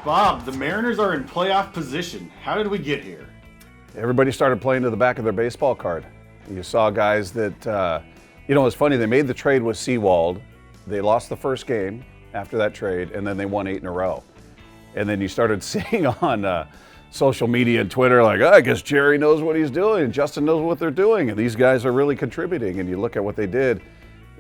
Bob, the Mariners are in playoff position. How did we get here? Everybody started playing to the back of their baseball card. You saw guys that, it's funny, they made the trade with Seawald. They lost the first game after that trade, and then they won 8 in a row. And then you started seeing on social media and Twitter, like, I guess Jerry knows what he's doing, and Justin knows what they're doing, and these guys are really contributing. And you look at what they did,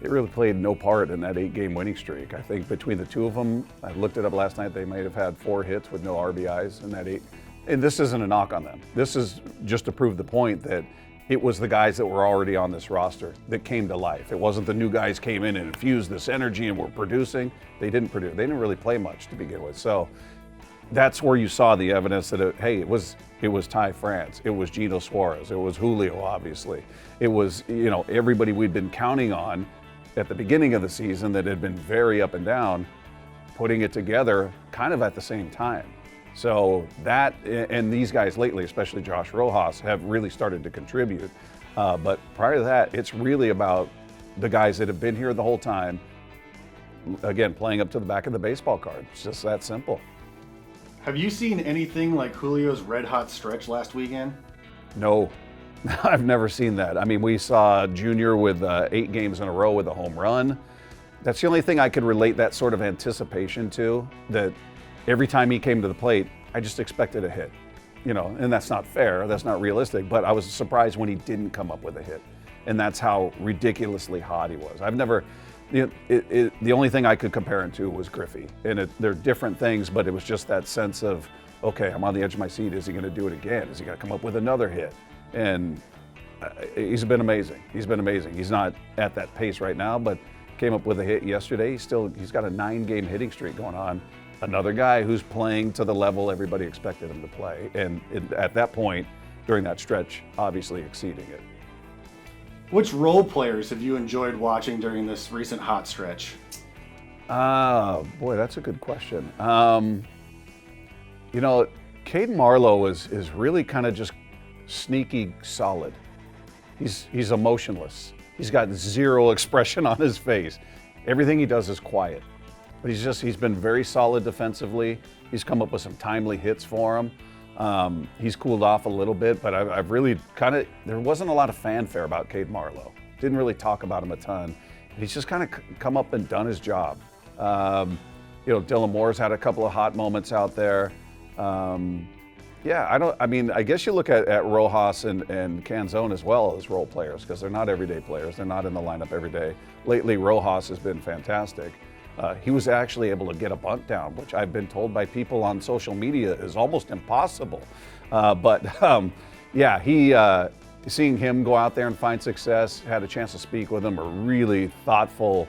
it really played no part in that 8-game winning streak. I think between the two of them, I looked it up last night, they might have had 4 hits with no RBIs in that 8. And this isn't a knock on them. This is just to prove the point that it was the guys that were already on this roster that came to life. It wasn't the new guys came in and infused this energy and were producing. They didn't produce. They didn't really play much to begin with. So that's where you saw the evidence that, it was Ty France. It was Gino Suarez. It was Julio, obviously. It was, everybody we'd been counting on at the beginning of the season that had been very up and down, putting it together kind of at the same time. So that, and these guys lately, especially Josh Rojas, have really started to contribute. But prior to that, it's really about the guys that have been here the whole time, again, playing up to the back of the baseball card. It's just that simple. Have you seen anything like Julio's red-hot stretch last weekend? No, I've never seen that. I mean, we saw Junior with 8 games in a row with a home run. That's the only thing I could relate that sort of anticipation to, that every time he came to the plate, I just expected a hit, and that's not fair, that's not realistic, but I was surprised when he didn't come up with a hit. And that's how ridiculously hot he was. I've never, the only thing I could compare him to was Griffey. And they're different things, but it was just that sense of, okay, I'm on the edge of my seat, is he gonna do it again? Is he gonna come up with another hit? And he's been amazing. He's been amazing. He's not at that pace right now, but came up with a hit yesterday. He's got a 9-game hitting streak going on. Another guy who's playing to the level everybody expected him to play. And at that point, during that stretch, obviously exceeding it. Which role players have you enjoyed watching during this recent hot stretch? Boy, that's a good question. Caden Marlowe is really kind of just sneaky solid. He's emotionless. He's got zero expression on his face. Everything he does is quiet. But he's been very solid defensively. He's come up with some timely hits for him. He's cooled off a little bit, but I've really there wasn't a lot of fanfare about Cade Marlowe. Didn't really talk about him a ton. He's just kind of come up and done his job. Dylan Moore's had a couple of hot moments out there. I guess you look at Rojas and Canzone as well as role players, because they're not everyday players. They're not in the lineup every day. Lately, Rojas has been fantastic. He was actually able to get a bunt down, which I've been told by people on social media is almost impossible. Seeing him go out there and find success, had a chance to speak with him, a really thoughtful,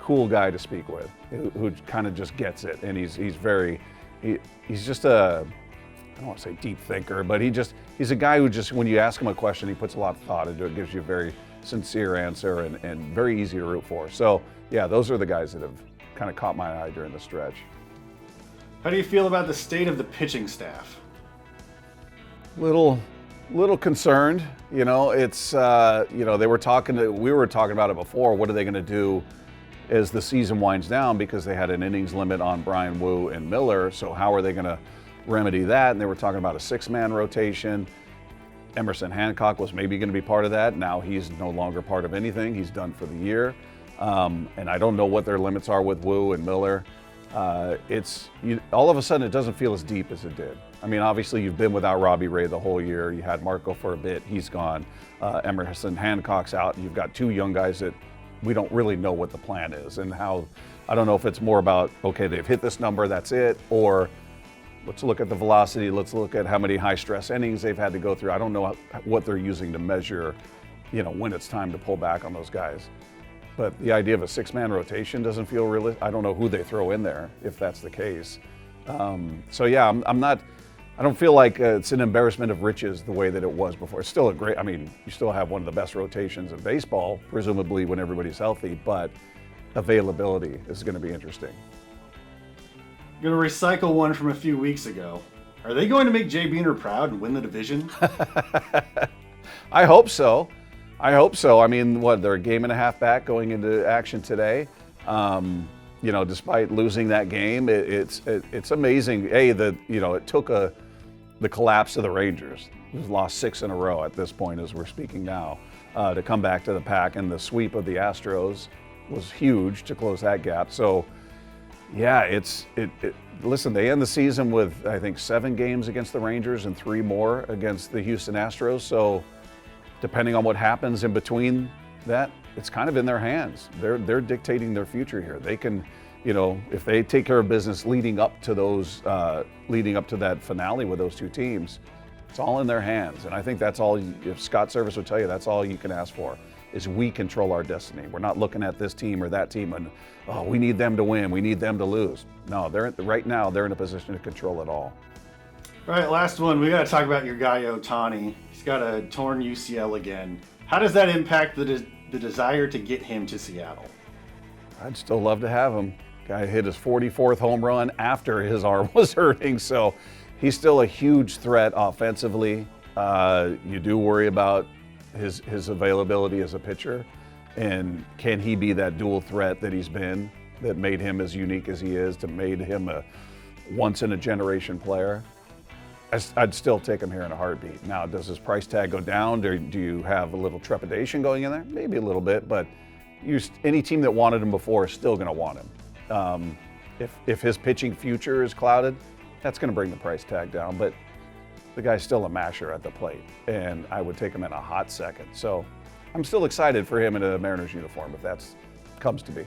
cool guy to speak with, who kind of just gets it. And he's just I don't want to say deep thinker, but he's a guy who just, when you ask him a question, he puts a lot of thought into it, gives you a very sincere answer and very easy to root for. So yeah, those are the guys that have kind of caught my eye during the stretch. How do you feel about the state of the pitching staff? Little concerned. We were talking about it before. What are they going to do as the season winds down, because they had an innings limit on Brian Wu and Miller. So how are they going to remedy that? And they were talking about a 6-man rotation. Emerson Hancock was maybe going to be part of that. Now he's no longer part of anything. He's done for the year. And I don't know what their limits are with Wu and Miller. All of a sudden it doesn't feel as deep as it did. I mean, obviously you've been without Robbie Ray the whole year. You had Marco for a bit, he's gone. Emerson Hancock's out. You've got 2 young guys that we don't really know what the plan is, and how, I don't know if it's more about, okay, they've hit this number, that's it, or let's look at the velocity, let's look at how many high stress innings they've had to go through. I don't know what they're using to measure, when it's time to pull back on those guys. But the idea of a 6-man rotation doesn't feel realistic. I don't know who they throw in there if that's the case. I don't feel like it's an embarrassment of riches the way that it was before. It's still you still have one of the best rotations in baseball, presumably when everybody's healthy, but availability is going to be interesting. I'm going to recycle one from a few weeks ago. Are they going to make Jay Buhner proud and win the division? I hope so. I mean, they're a game and a half back going into action today. despite losing that game, it's amazing. It took the collapse of the Rangers, who's lost 6 in a row at this point as we're speaking now, to come back to the pack, and the sweep of the Astros was huge to close that gap. So, yeah, listen, they end the season with, I think, 7 games against the Rangers and 3 more against the Houston Astros. So, depending on what happens in between that, it's kind of in their hands. They're dictating their future here. They can, if they take care of business leading up to that finale with those 2 teams, it's all in their hands. And I think that's all. If Scott Service would tell you, that's all you can ask for, is we control our destiny. We're not looking at this team or that team and, we need them to win, we need them to lose. No, right now they're in a position to control it all. All right, last one. We got to talk about your guy Ohtani. He's got a torn UCL again. How does that impact the desire to get him to Seattle? I'd still love to have him. Guy hit his 44th home run after his arm was hurting, so he's still a huge threat offensively. You do worry about his availability as a pitcher, and can he be that dual threat that he's been, that made him as unique as he is, that made him a once-in-a-generation player? I'd still take him here in a heartbeat. Now, does his price tag go down? Or do you have a little trepidation going in there? Maybe a little bit, but any team that wanted him before is still going to want him. If his pitching future is clouded, that's going to bring the price tag down. But the guy's still a masher at the plate, and I would take him in a hot second. So I'm still excited for him in a Mariners uniform if that comes to be.